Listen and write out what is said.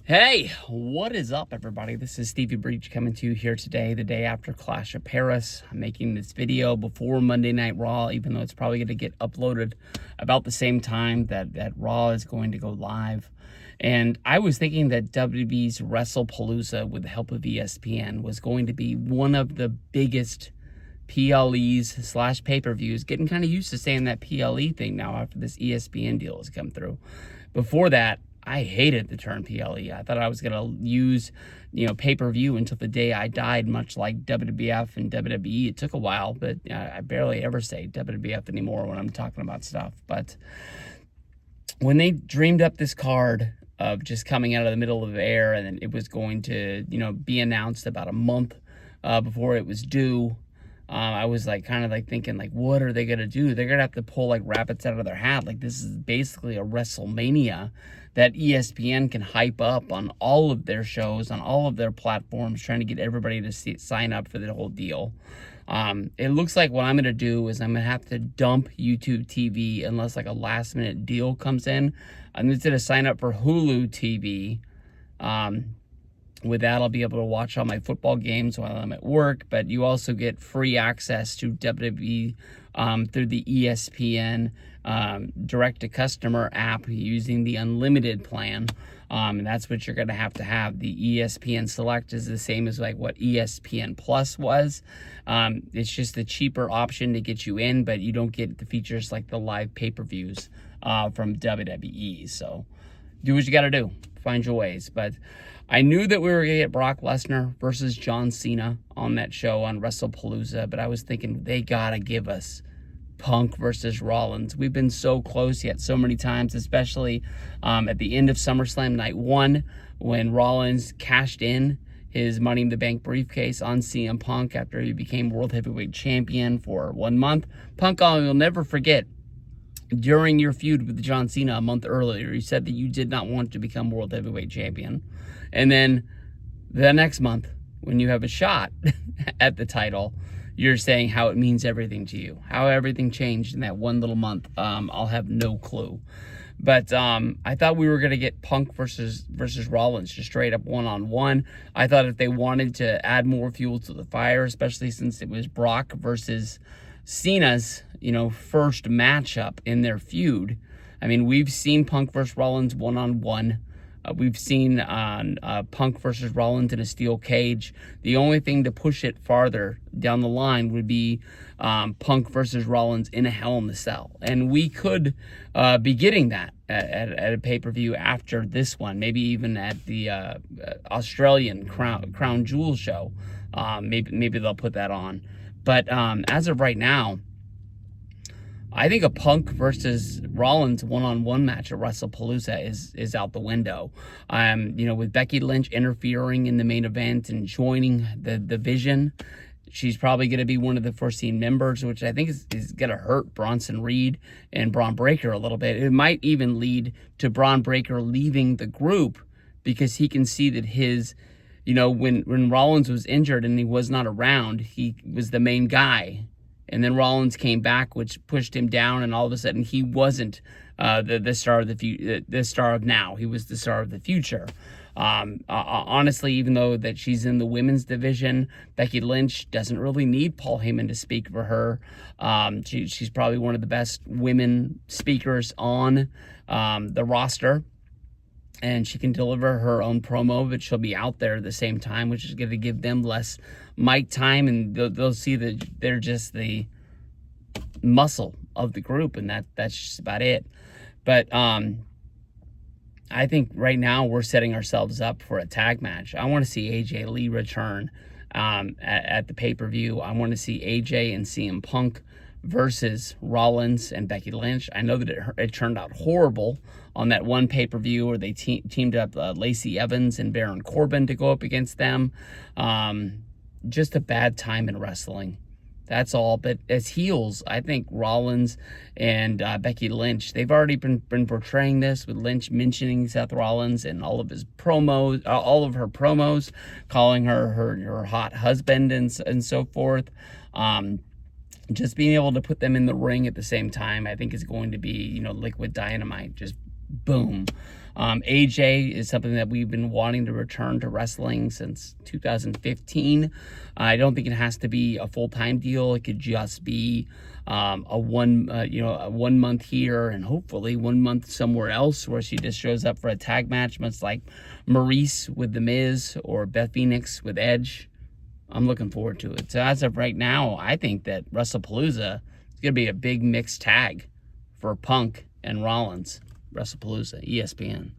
Hey, what is up, everybody? This is Stevie Breach coming to you here today, the day after Clash of Paris. I'm making this video before Monday Night Raw, even though it's probably going to get uploaded about the same time that Raw is going to go live. And I was thinking that WWE's Wrestlepalooza, with the help of ESPN, was going to be one of the biggest PLEs / pay-per-views. Getting kind of used to saying that PLE thing now after this ESPN deal has come through. Before that, I hated the term PLE. I thought I was going to use, pay-per-view until the day I died, much like WWF and WWE. It took a while, but I barely ever say WWF anymore when I'm talking about stuff. But when they dreamed up this card of just coming out of the middle of the air, and it was going to, be announced about a month before it was due, I was thinking, what are they going to do? They're going to have to pull like rabbits out of their hat. Like, this is basically a WrestleMania that ESPN can hype up on all of their shows, on all of their platforms, trying to get everybody to sign up for the whole deal. It looks like what I'm going to do is I'm going to have to dump YouTube TV unless like a last minute deal comes in. I'm going to sign up for Hulu TV. With that, I'll be able to watch all my football games while I'm at work, but you also get free access to WWE through the ESPN direct-to-customer app using the unlimited plan. And that's what you're going to have. The ESPN Select is the same as like what ESPN Plus was. It's just a cheaper option to get you in, but you don't get the features like the live pay-per-views from WWE. So do what you got to do. Find your ways. But I knew that we were going to get Brock Lesnar versus John Cena on that show on Wrestlepalooza, but I was thinking they got to give us Punk versus Rollins. We've been so close yet so many times, especially at the end of SummerSlam Night 1 when Rollins cashed in his Money in the Bank briefcase on CM Punk after he became World Heavyweight Champion for 1 month. Punk, I will never forget, during your feud with John Cena a month earlier, you said that you did not want to become World Heavyweight Champion. And then the next month, when you have a shot at the title, you're saying how it means everything to you, how everything changed in that one little month. I'll have no clue. But I thought we were going to get Punk versus Rollins, just straight up one-on-one. I thought if they wanted to add more fuel to the fire, especially since it was Brock versus Cena's, first matchup in their feud. I mean, we've seen Punk versus Rollins one-on-one. We've seen Punk versus Rollins in a steel cage. The only thing to push it farther down the line would be Punk versus Rollins in a Hell in a Cell. And we could be getting that at a pay-per-view after this one, maybe even at the Australian Crown Jewel show. Maybe they'll put that on. But as of right now, I think a Punk versus Rollins one-on-one match at Wrestlepalooza is out the window. With Becky Lynch interfering in the main event and joining the division, she's probably going to be one of the foreseen members, which I think is going to hurt Bronson Reed and Braun Breaker a little bit. It might even lead to Braun Breaker leaving the group because he can see that his, when Rollins was injured and he was not around, he was the main guy. And then Rollins came back, which pushed him down, and all of a sudden he wasn't the star of the star of now. He was the star of the future. Honestly, even though that she's in the women's division, Becky Lynch doesn't really need Paul Heyman to speak for her. She's probably one of the best women speakers on the roster. And she can deliver her own promo, but she'll be out there at the same time, which is going to give them less mic time, and they'll see that they're just the muscle of the group, and that's just about it. But I think right now we're setting ourselves up for a tag match. I want to see AJ Lee return at the pay-per-view. I want to see AJ and CM Punk versus Rollins and Becky Lynch. I know that it turned out horrible on that one pay-per-view where they teamed up Lacey Evans and Baron Corbin to go up against them. Just a bad time in wrestling. That's all. But as heels, I think Rollins and Becky Lynch, they've already been portraying this, with Lynch mentioning Seth Rollins and all of his promos, all of her promos, calling her hot husband and so forth. Just being able to put them in the ring at the same time, I think is going to be, liquid dynamite. Just boom. AJ is something that we've been wanting to return to wrestling since 2015. I don't think it has to be a full-time deal. It could just be a 1 month here and hopefully 1 month somewhere else where she just shows up for a tag match, much like Maurice with The Miz or Beth Phoenix with Edge. I'm looking forward to it. So as of right now, I think that Wrestlepalooza is going to be a big mixed tag for Punk and Rollins. Wrestlepalooza, ESPN.